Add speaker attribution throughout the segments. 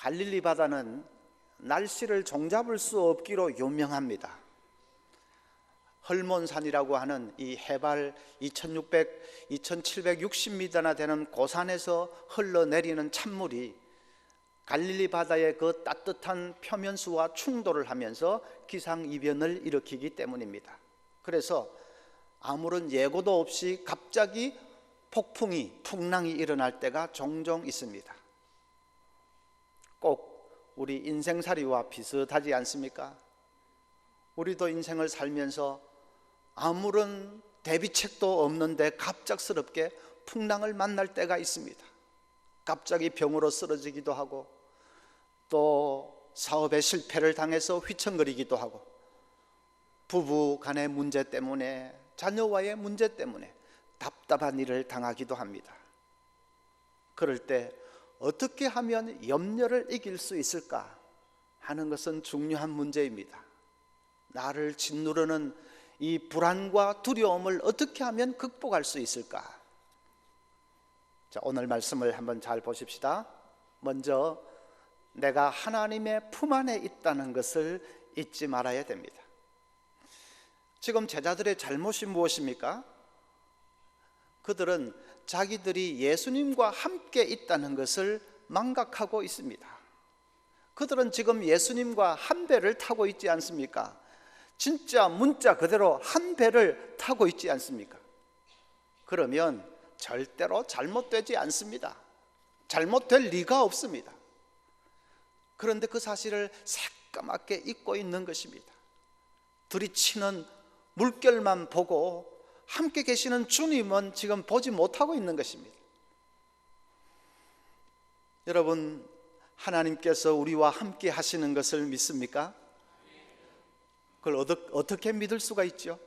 Speaker 1: 갈릴리 바다는 날씨를 종잡을 수 없기로 유명합니다. 헐몬산이라고 하는 이 해발 2760m나 되는 고산에서 흘러내리는 찬물이 갈릴리 바다의 그 따뜻한 표면수와 충돌을 하면서 기상이변을 일으키기 때문입니다. 그래서 아무런 예고도 없이 갑자기 풍랑이 일어날 때가 종종 있습니다. 꼭 우리 인생살이와 비슷하지 않습니까? 우리도 인생을 살면서 아무런 대비책도 없는데 갑작스럽게 풍랑을 만날 때가 있습니다. 갑자기 병으로 쓰러지기도 하고, 또 사업에 실패를 당해서 휘청거리기도 하고, 부부 간의 문제 때문에, 자녀와의 문제 때문에 답답한 일을 당하기도 합니다. 그럴 때 어떻게 하면 염려를 이길 수 있을까 하는 것은 중요한 문제입니다. 나를 짓누르는 이 불안과 두려움을 어떻게 하면 극복할 수 있을까? 자, 오늘 말씀을 한번 잘 보십시다. 먼저 내가 하나님의 품 안에 있다는 것을 잊지 말아야 됩니다. 지금 제자들의 잘못이 무엇입니까? 그들은 자기들이 예수님과 함께 있다는 것을 망각하고 있습니다. 그들은 지금 예수님과 한 배를 타고 있지 않습니까? 진짜 문자 그대로 한 배를 타고 있지 않습니까? 그러면 절대로 잘못되지 않습니다. 잘못될 리가 없습니다. 그런데 그 사실을 새까맣게 잊고 있는 것입니다. 들이치는 물결만 보고 함께 계시는 주님은 지금 보지 못하고 있는 것입니다. 여러분, 하나님께서 우리와 함께 하시는 것을 믿습니까? 그걸 어떻게 믿을 수가 있죠?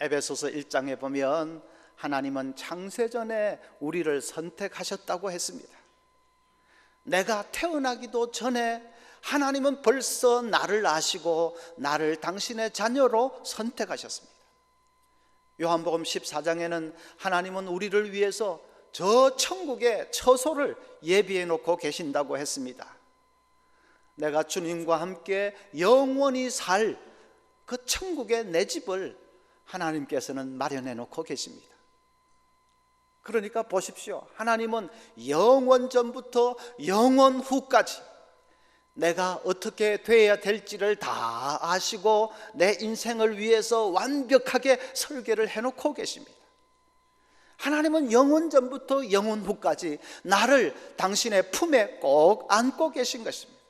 Speaker 1: 에베소서 1장에 보면 하나님은 창세전에 우리를 선택하셨다고 했습니다. 내가 태어나기도 전에 하나님은 벌써 나를 아시고 나를 당신의 자녀로 선택하셨습니다. 요한복음 14장에는 하나님은 우리를 위해서 저 천국의 처소를 예비해 놓고 계신다고 했습니다. 내가 주님과 함께 영원히 살 그 천국의 내 집을 하나님께서는 마련해 놓고 계십니다. 그러니까 보십시오. 하나님은 영원 전부터 영원 후까지 내가 어떻게 되어야 될지를 다 아시고 내 인생을 위해서 완벽하게 설계를 해놓고 계십니다. 하나님은 영원 전부터 영원 후까지 나를 당신의 품에 꼭 안고 계신 것입니다.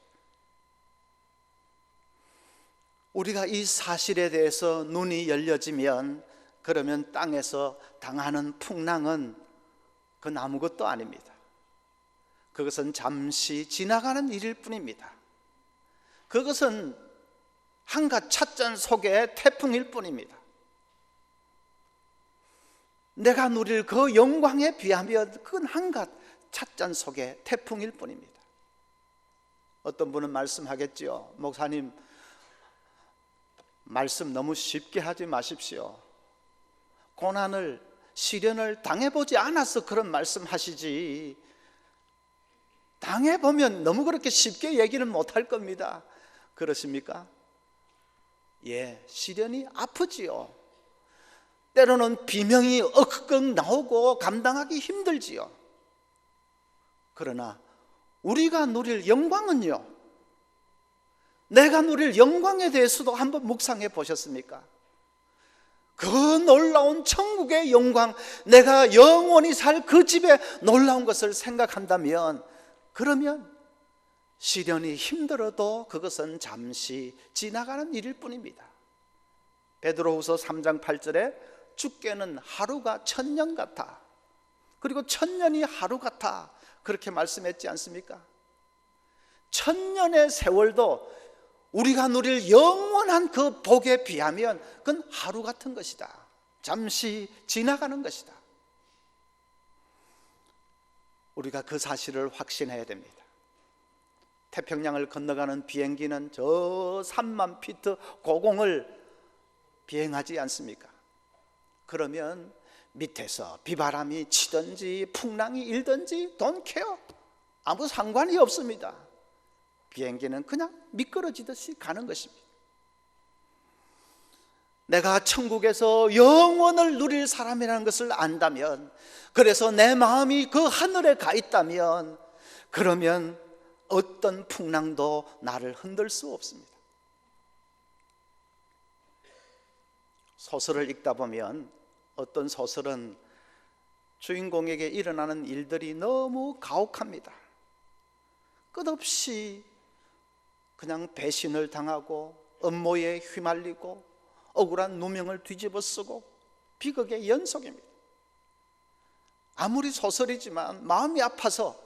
Speaker 1: 우리가 이 사실에 대해서 눈이 열려지면 그러면 땅에서 당하는 풍랑은 그건 아무것도 아닙니다. 그것은 잠시 지나가는 일일 뿐입니다. 그것은 한갓 찻잔 속의 태풍일 뿐입니다. 내가 누릴 그 영광에 비하면 그건 한갓 찻잔 속의 태풍일 뿐입니다. 어떤 분은 말씀하겠지요. 목사님, 말씀 너무 쉽게 하지 마십시오. 고난을, 시련을 당해보지 않아서 그런 말씀 하시지, 당해보면 너무 그렇게 쉽게 얘기는 못할 겁니다. 그렇습니까? 예, 시련이 아프지요. 때로는 비명이 억극 나오고 감당하기 힘들지요. 그러나 우리가 누릴 영광은요, 내가 누릴 영광에 대해서도 한번 묵상해 보셨습니까? 그 놀라운 천국의 영광, 내가 영원히 살 그 집의 놀라운 것을 생각한다면, 그러면 시련이 힘들어도 그것은 잠시 지나가는 일일 뿐입니다. 베드로후서 3장 8절에 주께는 하루가 천년 같아, 그리고 천년이 하루 같아, 그렇게 말씀했지 않습니까? 천년의 세월도 우리가 누릴 영원한 그 복에 비하면 그건 하루 같은 것이다. 잠시 지나가는 것이다. 우리가 그 사실을 확신해야 됩니다. 태평양을 건너가는 비행기는 저 3만 피트 고공을 비행하지 않습니까? 그러면 밑에서 비바람이 치든지 풍랑이 일든지 don't care. 아무 상관이 없습니다. 비행기는 그냥 미끄러지듯이 가는 것입니다. 내가 천국에서 영원을 누릴 사람이라는 것을 안다면, 그래서 내 마음이 그 하늘에 가 있다면, 그러면 어떤 풍랑도 나를 흔들 수 없습니다. 소설을 읽다 보면 어떤 소설은 주인공에게 일어나는 일들이 너무 가혹합니다. 끝없이 그냥 배신을 당하고 음모에 휘말리고 억울한 누명을 뒤집어 쓰고 비극의 연속입니다. 아무리 소설이지만 마음이 아파서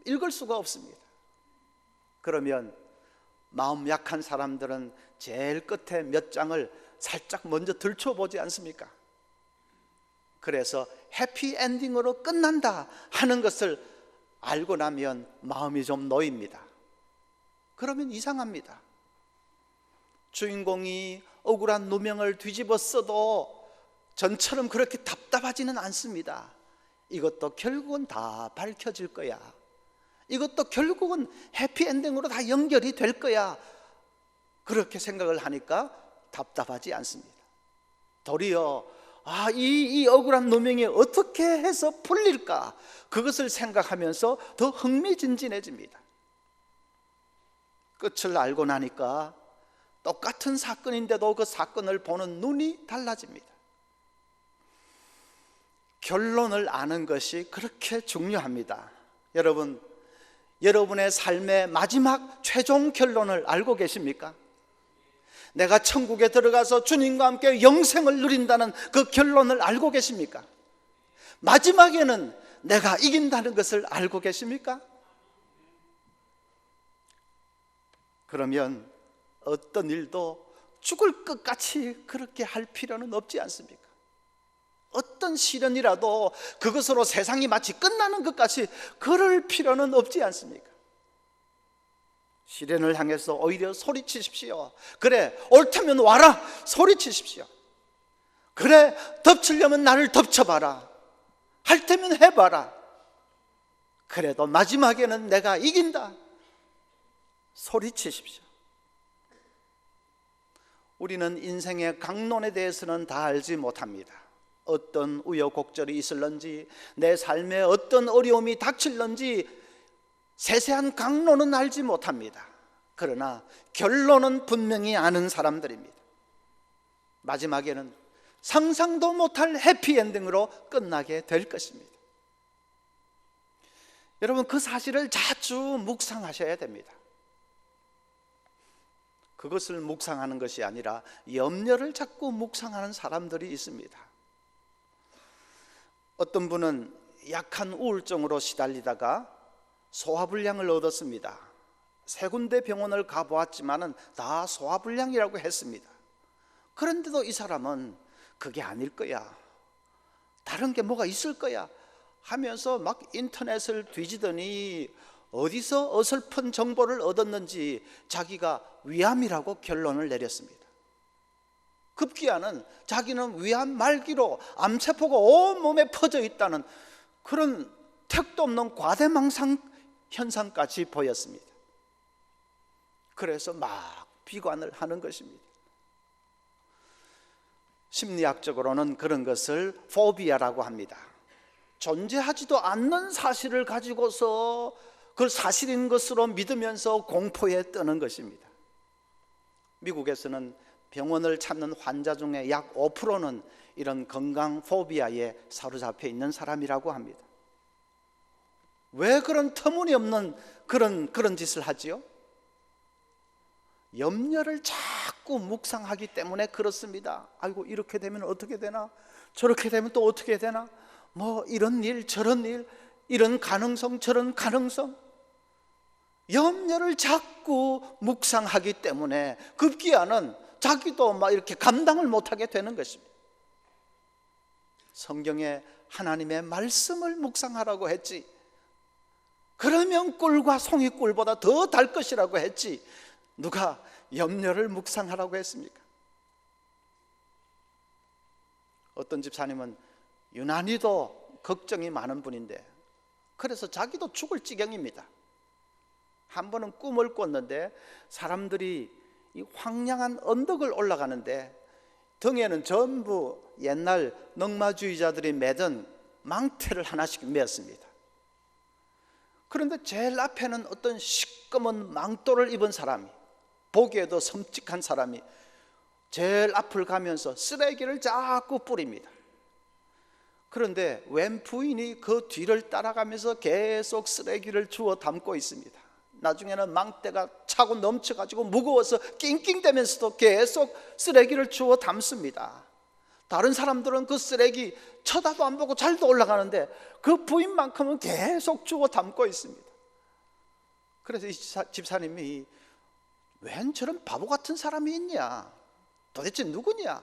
Speaker 1: 읽을 수가 없습니다. 그러면 마음 약한 사람들은 제일 끝에 몇 장을 살짝 먼저 들춰보지 않습니까? 그래서 해피엔딩으로 끝난다 하는 것을 알고 나면 마음이 좀 놓입니다. 그러면 이상합니다. 주인공이 억울한 누명을 뒤집어 써도 전처럼 그렇게 답답하지는 않습니다. 이것도 결국은 다 밝혀질 거야. 이것도 결국은 해피엔딩으로 다 연결이 될 거야. 그렇게 생각을 하니까 답답하지 않습니다. 도리어 이 억울한 누명이 어떻게 해서 풀릴까, 그것을 생각하면서 더 흥미진진해집니다. 끝을 알고 나니까 똑같은 사건인데도 그 사건을 보는 눈이 달라집니다. 결론을 아는 것이 그렇게 중요합니다. 여러분, 여러분의 삶의 마지막 최종 결론을 알고 계십니까? 내가 천국에 들어가서 주님과 함께 영생을 누린다는 그 결론을 알고 계십니까? 마지막에는 내가 이긴다는 것을 알고 계십니까? 그러면 어떤 일도 죽을 것 같이 그렇게 할 필요는 없지 않습니까? 어떤 시련이라도 그것으로 세상이 마치 끝나는 것 같이 그럴 필요는 없지 않습니까? 시련을 향해서 오히려 소리치십시오. 그래, 옳다면 와라, 소리치십시오. 그래, 덮치려면 나를 덮쳐봐라. 할 테면 해봐라. 그래도 마지막에는 내가 이긴다, 소리치십시오. 우리는 인생의 강론에 대해서는 다 알지 못합니다. 어떤 우여곡절이 있을런지, 내 삶에 어떤 어려움이 닥칠런지 세세한 강론은 알지 못합니다. 그러나 결론은 분명히 아는 사람들입니다. 마지막에는 상상도 못할 해피엔딩으로 끝나게 될 것입니다. 여러분, 그 사실을 자주 묵상하셔야 됩니다. 그것을 묵상하는 것이 아니라 염려를 자꾸 묵상하는 사람들이 있습니다. 어떤 분은 약한 우울증으로 시달리다가 소화불량을 얻었습니다. 세 군데 병원을 가보았지만은 다 소화불량이라고 했습니다. 그런데도 이 사람은 그게 아닐 거야, 다른 게 뭐가 있을 거야 하면서 막 인터넷을 뒤지더니 어디서 어설픈 정보를 얻었는지 자기가 위암이라고 결론을 내렸습니다. 급기야는 자기는 위암 말기로 암세포가 온몸에 퍼져 있다는 그런 택도 없는 과대망상 현상까지 보였습니다. 그래서 막 비관을 하는 것입니다. 심리학적으로는 그런 것을 포비아라고 합니다. 존재하지도 않는 사실을 가지고서 그걸 사실인 것으로 믿으면서 공포에 떠는 것입니다. 미국에서는 병원을 찾는 환자 중에 약 5%는 이런 건강 포비아에 사로잡혀 있는 사람이라고 합니다. 왜 그런 터무니없는 그런 짓을 하지요? 염려를 자꾸 묵상하기 때문에 그렇습니다. 아이고, 이렇게 되면 어떻게 되나, 저렇게 되면 또 어떻게 되나, 뭐 이런 일 저런 일, 이런 가능성 저런 가능성, 염려를 자꾸 묵상하기 때문에 급기야는 자기도 막 이렇게 감당을 못하게 되는 것입니다. 성경에 하나님의 말씀을 묵상하라고 했지, 그러면 꿀과 송이꿀보다 더 달 것이라고 했지, 누가 염려를 묵상하라고 했습니까? 어떤 집사님은 유난히도 걱정이 많은 분인데 그래서 자기도 죽을 지경입니다. 한 번은 꿈을 꿨는데 사람들이 이 황량한 언덕을 올라가는데 등에는 전부 옛날 넉마주의자들이 매던 망태를 하나씩 메었습니다. 그런데 제일 앞에는 어떤 시꺼먼 망토를 입은 사람이, 보기에도 섬찟한 사람이 제일 앞을 가면서 쓰레기를 자꾸 뿌립니다. 그런데 웬 부인이 그 뒤를 따라가면서 계속 쓰레기를 주워 담고 있습니다. 나중에는 망대가 차고 넘쳐가지고 무거워서 낑낑대면서도 계속 쓰레기를 주워 담습니다. 다른 사람들은 그 쓰레기 쳐다도 안 보고 잘도 올라가는데 그 부인만큼은 계속 주워 담고 있습니다. 그래서 이 집사님이 웬 저런 바보 같은 사람이 있냐, 도대체 누구냐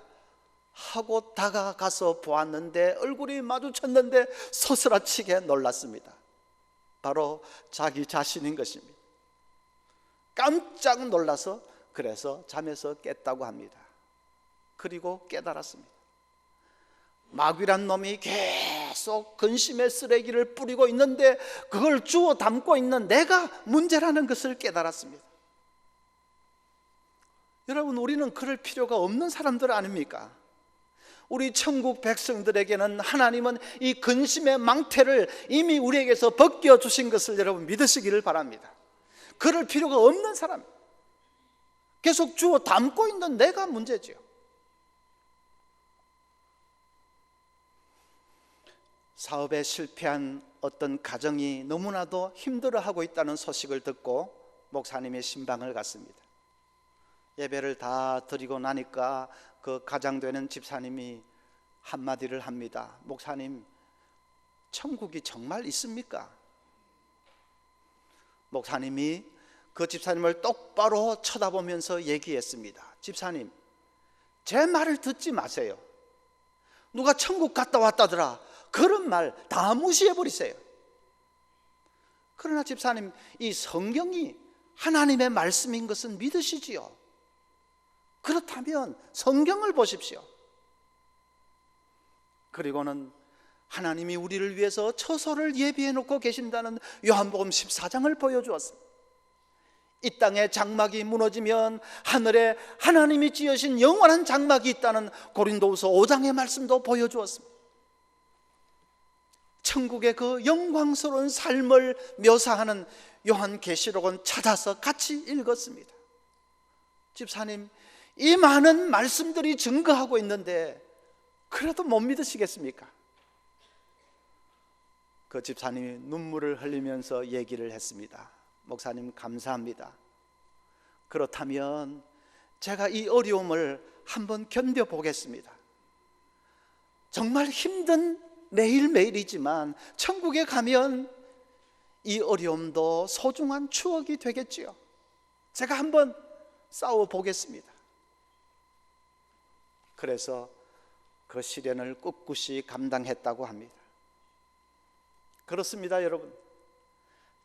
Speaker 1: 하고 다가가서 보았는데 얼굴이 마주쳤는데 서스라치게 놀랐습니다. 바로 자기 자신인 것입니다. 깜짝 놀라서 그래서 잠에서 깼다고 합니다. 그리고 깨달았습니다. 마귀란 놈이 계속 근심의 쓰레기를 뿌리고 있는데 그걸 주워 담고 있는 내가 문제라는 것을 깨달았습니다. 여러분, 우리는 그럴 필요가 없는 사람들 아닙니까? 우리 천국 백성들에게는 하나님은 이 근심의 망태를 이미 우리에게서 벗겨주신 것을 여러분 믿으시기를 바랍니다. 그럴 필요가 없는 사람, 계속 주워 담고 있는 내가 문제지요. 사업에 실패한 어떤 가정이 너무나도 힘들어하고 있다는 소식을 듣고 목사님의 신방을 갔습니다. 예배를 다 드리고 나니까 그 가장되는 집사님이 한마디를 합니다. 목사님, 천국이 정말 있습니까? 목사님이 그 집사님을 똑바로 쳐다보면서 얘기했습니다. 집사님, 제 말을 듣지 마세요. 누가 천국 갔다 왔다더라, 그런 말 다 무시해버리세요. 그러나 집사님, 이 성경이 하나님의 말씀인 것은 믿으시지요? 그렇다면 성경을 보십시오. 그리고는 하나님이 우리를 위해서 처소를 예비해 놓고 계신다는 요한복음 14장을 보여주었습니다. 이 땅의 장막이 무너지면 하늘에 하나님이 지으신 영원한 장막이 있다는 고린도후서 5장의 말씀도 보여주었습니다. 천국의 그 영광스러운 삶을 묘사하는 요한계시록은 찾아서 같이 읽었습니다. 집사님, 이 많은 말씀들이 증거하고 있는데 그래도 못 믿으시겠습니까? 그 집사님이 눈물을 흘리면서 얘기를 했습니다. 목사님, 감사합니다. 그렇다면 제가 이 어려움을 한번 견뎌보겠습니다. 정말 힘든 매일매일이지만 천국에 가면 이 어려움도 소중한 추억이 되겠지요. 제가 한번 싸워보겠습니다. 그래서 그 시련을 꿋꿋이 감당했다고 합니다. 그렇습니다, 여러분.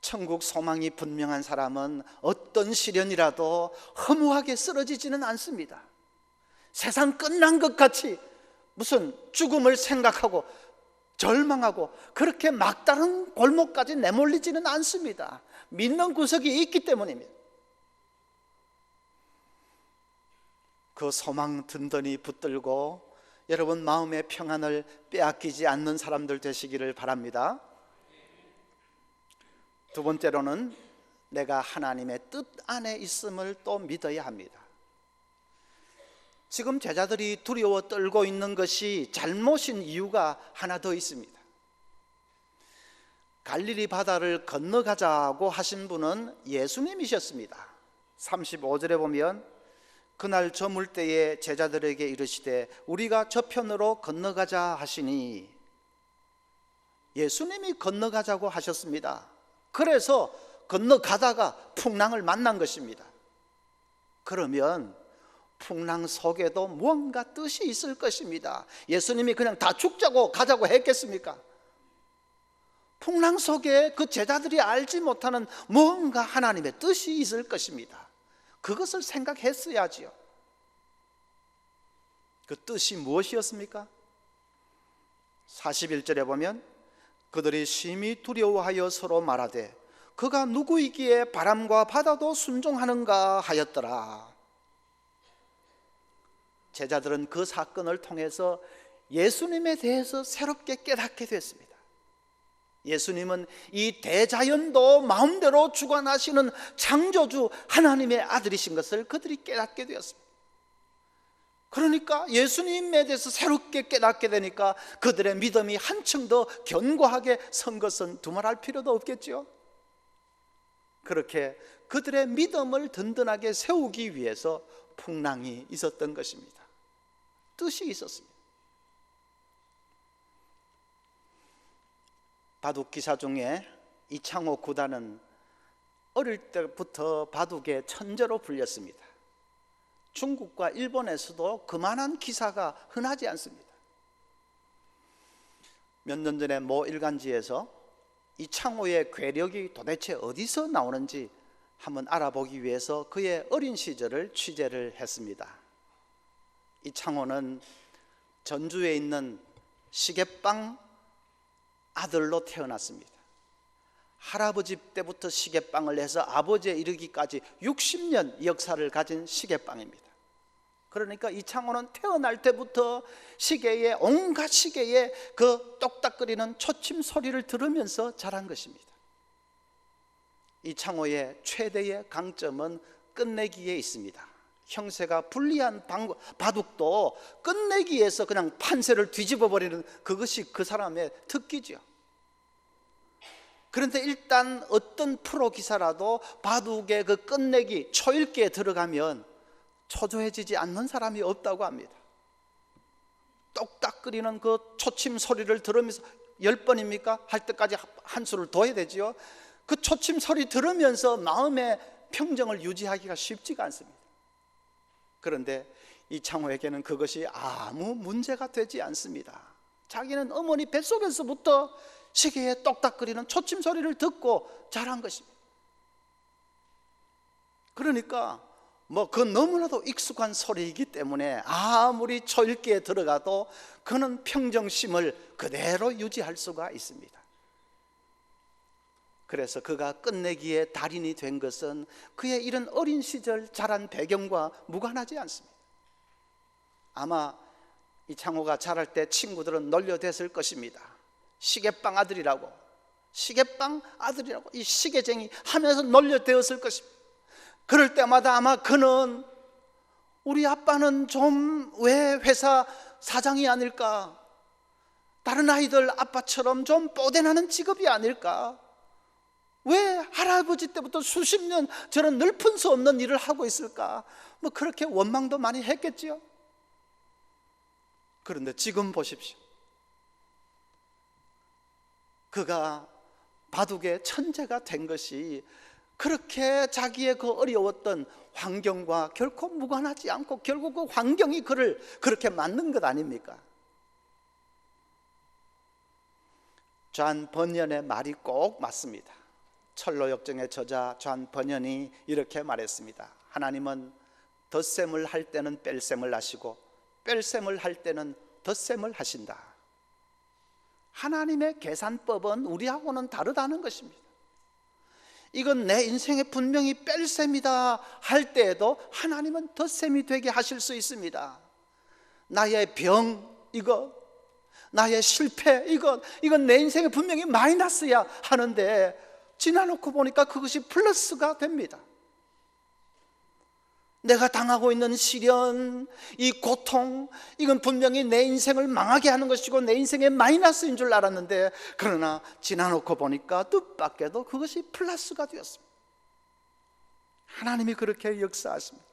Speaker 1: 천국 소망이 분명한 사람은 어떤 시련이라도 허무하게 쓰러지지는 않습니다. 세상 끝난 것 같이 무슨 죽음을 생각하고 절망하고 그렇게 막다른 골목까지 내몰리지는 않습니다. 믿는 구석이 있기 때문입니다. 그 소망 든든히 붙들고 여러분 마음의 평안을 빼앗기지 않는 사람들 되시기를 바랍니다. 두 번째로는 내가 하나님의 뜻 안에 있음을 또 믿어야 합니다. 지금 제자들이 두려워 떨고 있는 것이 잘못인 이유가 하나 더 있습니다. 갈릴리 바다를 건너가자고 하신 분은 예수님이셨습니다. 35절에 보면 그날 저물 때에 제자들에게 이르시되 우리가 저편으로 건너가자 하시니, 예수님이 건너가자고 하셨습니다. 그래서 건너가다가 풍랑을 만난 것입니다. 그러면 풍랑 속에도 무언가 뜻이 있을 것입니다. 예수님이 그냥 다 죽자고 가자고 했겠습니까? 풍랑 속에 그 제자들이 알지 못하는 무언가 하나님의 뜻이 있을 것입니다. 그것을 생각했어야지요. 그 뜻이 무엇이었습니까? 41절에 보면 그들이 심히 두려워하여 서로 말하되 그가 누구이기에 바람과 바다도 순종하는가 하였더라. 제자들은 그 사건을 통해서 예수님에 대해서 새롭게 깨닫게 됐습니다. 예수님은 이 대자연도 마음대로 주관하시는 창조주 하나님의 아들이신 것을 그들이 깨닫게 되었습니다. 그러니까 예수님에 대해서 새롭게 깨닫게 되니까 그들의 믿음이 한층 더 견고하게 선 것은 두말할 필요도 없겠죠. 그렇게 그들의 믿음을 든든하게 세우기 위해서 풍랑이 있었던 것입니다. 뜻이 있었습니다. 바둑 기사 중에 이창호 구단은 어릴 때부터 바둑의 천재로 불렸습니다. 중국과 일본에서도 그만한 기사가 흔하지 않습니다. 몇 년 전에 모 일간지에서 이창호의 괴력이 도대체 어디서 나오는지 한번 알아보기 위해서 그의 어린 시절을 취재를 했습니다. 이창호는 전주에 있는 시계빵 아들로 태어났습니다. 할아버지 때부터 시계빵을 해서 아버지에 이르기까지 60년 역사를 가진 시계빵입니다. 그러니까 이창호는 태어날 때부터 시계의 온갖 시계의 그 똑딱거리는 초침 소리를 들으면서 자란 것입니다. 이창호의 최대의 강점은 끝내기에 있습니다. 형세가 불리한 바둑도 끝내기에서 그냥 판세를 뒤집어 버리는 그것이 그 사람의 특기죠. 그런데 일단 어떤 프로 기사라도 바둑의 그 끝내기 초읽기에 들어가면 초조해지지 않는 사람이 없다고 합니다. 똑딱거리는 그 초침 소리를 들으면서 10번입니까? 할 때까지 한 수를 더 해야 되지요. 그 초침 소리 들으면서 마음의 평정을 유지하기가 쉽지가 않습니다. 그런데 이창호에게는 그것이 아무 문제가 되지 않습니다. 자기는 어머니 뱃속에서부터 시계의 똑딱거리는 초침 소리를 듣고 자란 것입니다. 그러니까 그 너무나도 익숙한 소리이기 때문에 아무리 초읽기에 들어가도 그는 평정심을 그대로 유지할 수가 있습니다. 그래서 그가 끝내기의 달인이 된 것은 그의 이런 어린 시절 자란 배경과 무관하지 않습니다. 아마 이창호가 자랄 때 친구들은 놀려댔을 것입니다. 시계빵 아들이라고, 시계빵 아들이라고, 이 시계쟁이 하면서 놀려대었을 것입니다. 그럴 때마다 아마 그는 우리 아빠는 좀 왜 회사 사장이 아닐까, 다른 아이들 아빠처럼 좀 뽀대나는 직업이 아닐까, 왜 할아버지 때부터 수십 년 저런 늘픈 수 없는 일을 하고 있을까, 그렇게 원망도 많이 했겠지요. 그런데 지금 보십시오. 그가 바둑의 천재가 된 것이 그렇게 자기의 그 어려웠던 환경과 결코 무관하지 않고 결국 그 환경이 그를 그렇게 만든 것 아닙니까? 존 버년의 말이 꼭 맞습니다. 철로역정의 저자 존 버년이 이렇게 말했습니다. 하나님은 덧셈을 할 때는 뺄셈을 하시고 뺄셈을 할 때는 덧셈을 하신다. 하나님의 계산법은 우리하고는 다르다는 것입니다. 이건 내 인생에 분명히 뺄셈이다 할 때에도 하나님은 덧셈이 되게 하실 수 있습니다. 나의 병 이거, 나의 실패 이건 내 인생에 분명히 마이너스야 하는데 지나놓고 보니까 그것이 플러스가 됩니다. 내가 당하고 있는 시련, 이 고통, 이건 분명히 내 인생을 망하게 하는 것이고 내 인생의 마이너스인 줄 알았는데 그러나 지나놓고 보니까 뜻밖에도 그것이 플러스가 되었습니다. 하나님이 그렇게 역사하십니다.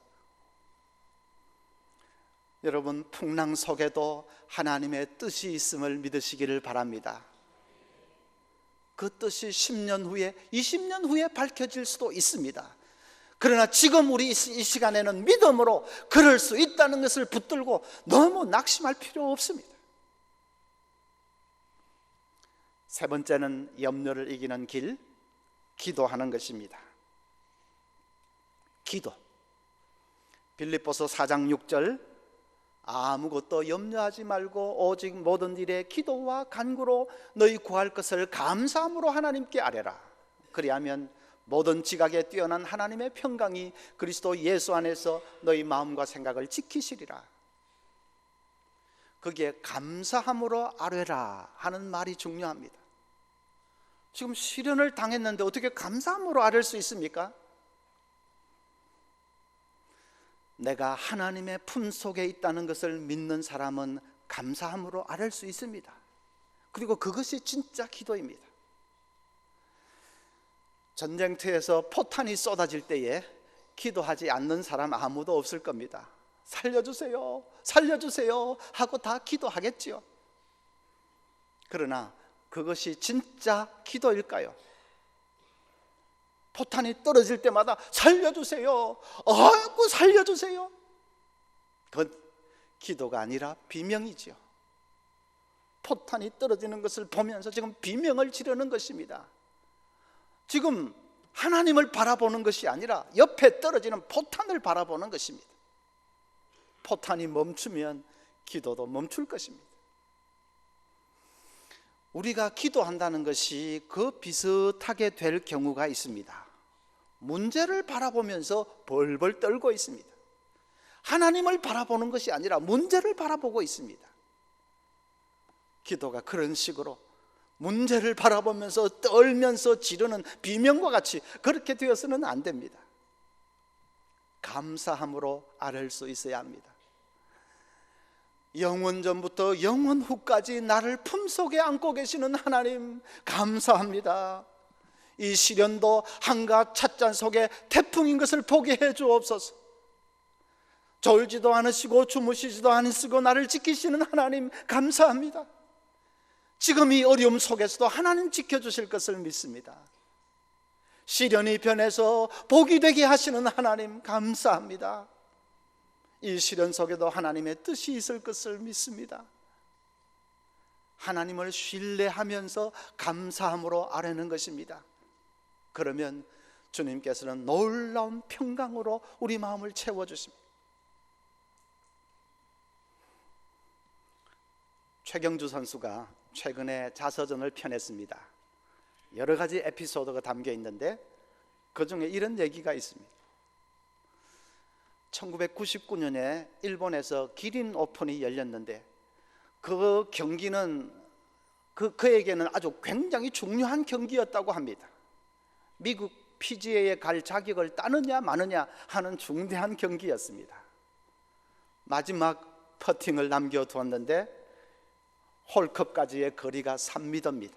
Speaker 1: 여러분, 풍랑 속에도 하나님의 뜻이 있음을 믿으시기를 바랍니다. 그 뜻이 10년 후에, 20년 후에 밝혀질 수도 있습니다. 그러나 지금 우리 이 시간에는 믿음으로 그럴 수 있다는 것을 붙들고 너무 낙심할 필요 없습니다. 세 번째는 염려를 이기는 길, 기도하는 것입니다. 기도. 빌립보서 4장 6절, 아무것도 염려하지 말고 오직 모든 일에 기도와 간구로 너희 구할 것을 감사함으로 하나님께 아뢰라. 그리하면 모든 지각에 뛰어난 하나님의 평강이 그리스도 예수 안에서 너희 마음과 생각을 지키시리라. 거기에 감사함으로 아뢰라 하는 말이 중요합니다. 지금 시련을 당했는데 어떻게 감사함으로 아뢰 수 있습니까? 내가 하나님의 품 속에 있다는 것을 믿는 사람은 감사함으로 아뢰 수 있습니다. 그리고 그것이 진짜 기도입니다. 전쟁터에서 포탄이 쏟아질 때에 기도하지 않는 사람 아무도 없을 겁니다. 살려주세요, 살려주세요 하고 다 기도하겠지요. 그러나 그것이 진짜 기도일까요? 포탄이 떨어질 때마다 살려주세요, 아이고 살려주세요. 그건 기도가 아니라 비명이지요. 포탄이 떨어지는 것을 보면서 지금 비명을 지르는 것입니다. 지금 하나님을 바라보는 것이 아니라 옆에 떨어지는 포탄을 바라보는 것입니다. 포탄이 멈추면 기도도 멈출 것입니다. 우리가 기도한다는 것이 그 비슷하게 될 경우가 있습니다. 문제를 바라보면서 벌벌 떨고 있습니다. 하나님을 바라보는 것이 아니라 문제를 바라보고 있습니다. 기도가 그런 식으로 문제를 바라보면서 떨면서 지르는 비명과 같이 그렇게 되어서는 안 됩니다. 감사함으로 아뢰 수 있어야 합니다. 영원 전부터 영원 후까지 나를 품속에 안고 계시는 하나님 감사합니다. 이 시련도 한가 찻잔 속에 태풍인 것을 보게 해 주옵소서. 졸지도 않으시고 주무시지도 않으시고 나를 지키시는 하나님 감사합니다. 지금 이 어려움 속에서도 하나님 지켜주실 것을 믿습니다. 시련이 변해서 복이 되게 하시는 하나님 감사합니다. 이 시련 속에도 하나님의 뜻이 있을 것을 믿습니다. 하나님을 신뢰하면서 감사함으로 아뢰는 것입니다. 그러면 주님께서는 놀라운 평강으로 우리 마음을 채워주십니다. 최경주 선수가 최근에 자서전을 펴냈습니다. 여러 가지 에피소드가 담겨 있는데 그 중에 이런 얘기가 있습니다. 1999년에 일본에서 기린 오픈이 열렸는데 그 경기는 그에게는 아주 굉장히 중요한 경기였다고 합니다. 미국 PGA에 갈 자격을 따느냐 마느냐 하는 중대한 경기였습니다. 마지막 퍼팅을 남겨두었는데 홀컵까지의 거리가 3m입니다.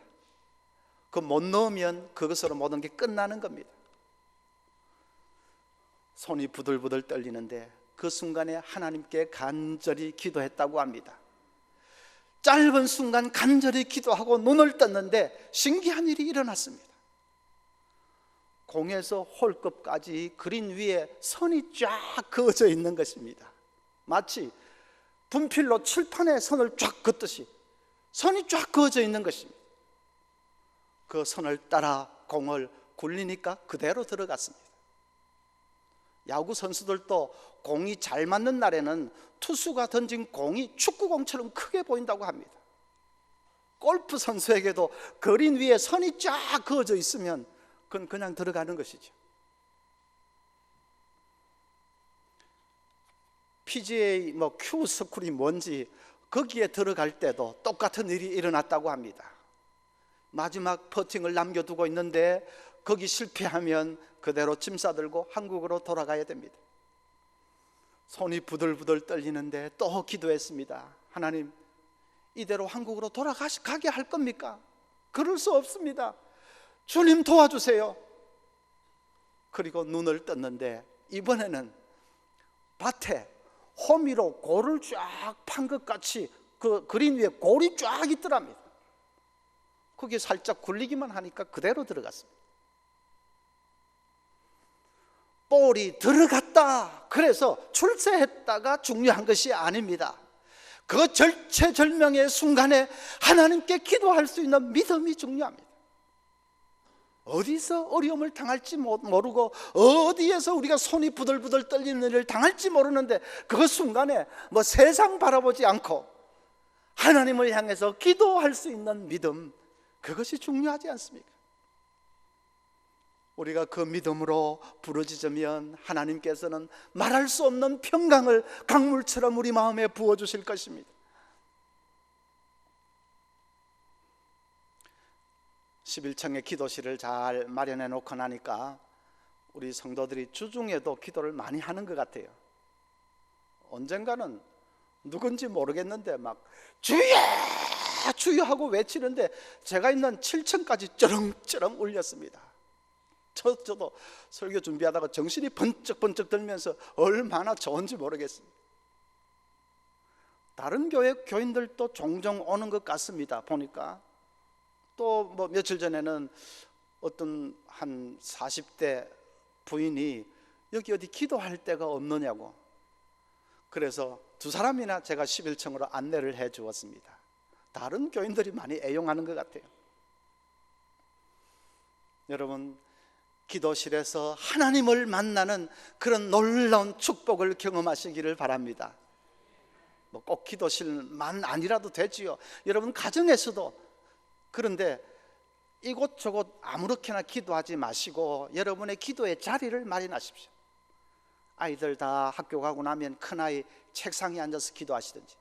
Speaker 1: 그 못 넣으면 그것으로 모든 게 끝나는 겁니다. 손이 부들부들 떨리는데 그 순간에 하나님께 간절히 기도했다고 합니다. 짧은 순간 간절히 기도하고 눈을 떴는데 신기한 일이 일어났습니다. 공에서 홀컵까지 그린 위에 선이 쫙 그어져 있는 것입니다. 마치 분필로 칠판에 선을 쫙 긋듯이 선이 쫙 그어져 있는 것입니다. 그 선을 따라 공을 굴리니까 그대로 들어갔습니다. 야구 선수들도 공이 잘 맞는 날에는 투수가 던진 공이 축구공처럼 크게 보인다고 합니다. 골프 선수에게도 그린 위에 선이 쫙 그어져 있으면 그건 그냥 들어가는 것이죠. PGA Q 스쿨이 뭔지 거기에 들어갈 때도 똑같은 일이 일어났다고 합니다. 마지막 퍼팅을 남겨두고 있는데 거기 실패하면 그대로 짐 싸들고 한국으로 돌아가야 됩니다. 손이 부들부들 떨리는데 또 기도했습니다. 하나님, 이대로 한국으로 돌아가게 할 겁니까? 그럴 수 없습니다. 주님 도와주세요. 그리고 눈을 떴는데 이번에는 밭에 호미로 골을 쫙 판 것 같이 그 그린 위에 골이 쫙 있더랍니다. 거기에 살짝 굴리기만 하니까 그대로 들어갔습니다. 볼이 들어갔다 그래서 출세했다가 중요한 것이 아닙니다. 그 절체절명의 순간에 하나님께 기도할 수 있는 믿음이 중요합니다. 어디서 어려움을 당할지 모르고 어디에서 우리가 손이 부들부들 떨리는 일을 당할지 모르는데 그 순간에 뭐 세상 바라보지 않고 하나님을 향해서 기도할 수 있는 믿음, 그것이 중요하지 않습니까? 우리가 그 믿음으로 부르짖으면 하나님께서는 말할 수 없는 평강을 강물처럼 우리 마음에 부어주실 것입니다. 11층의 기도실을 잘 마련해 놓고 나니까 우리 성도들이 주중에도 기도를 많이 하는 것 같아요. 언젠가는 누군지 모르겠는데 막 주여 주여 하고 외치는데 제가 있는 7층까지 쩌렁쩌렁 울렸습니다. 저도 설교 준비하다가 정신이 번쩍번쩍 들면서 얼마나 좋은지 모르겠습니다. 다른 교회 교인들도 종종 오는 것 같습니다. 보니까 또 뭐 며칠 전에는 어떤 한 40대 부인이 여기 어디 기도할 데가 없느냐고, 그래서 두 사람이나 제가 11층으로 안내를 해 주었습니다. 다른 교인들이 많이 애용하는 것 같아요. 여러분, 기도실에서 하나님을 만나는 그런 놀라운 축복을 경험하시기를 바랍니다. 뭐 꼭 기도실만 아니라도 되지요. 여러분 가정에서도. 그런데 이곳저곳 아무렇게나 기도하지 마시고 여러분의 기도의 자리를 마련하십시오. 아이들 다 학교 가고 나면 큰아이 책상에 앉아서 기도하시든지,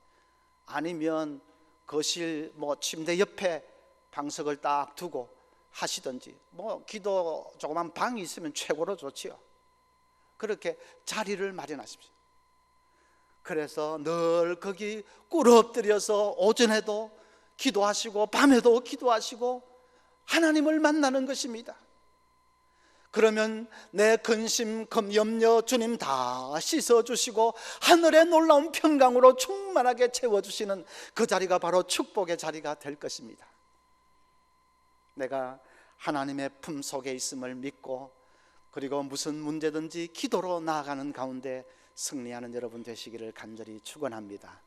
Speaker 1: 아니면 거실 뭐 침대 옆에 방석을 딱 두고 하시든지, 뭐 기도 조그만 방이 있으면 최고로 좋지요. 그렇게 자리를 마련하십시오. 그래서 늘 거기 꿇어 엎드려서 오전에도 기도하시고 밤에도 기도하시고 하나님을 만나는 것입니다. 그러면 내 근심, 염려 주님 다 씻어주시고 하늘의 놀라운 평강으로 충만하게 채워주시는 그 자리가 바로 축복의 자리가 될 것입니다. 내가 하나님의 품 속에 있음을 믿고, 그리고 무슨 문제든지 기도로 나아가는 가운데 승리하는 여러분 되시기를 간절히 축원합니다.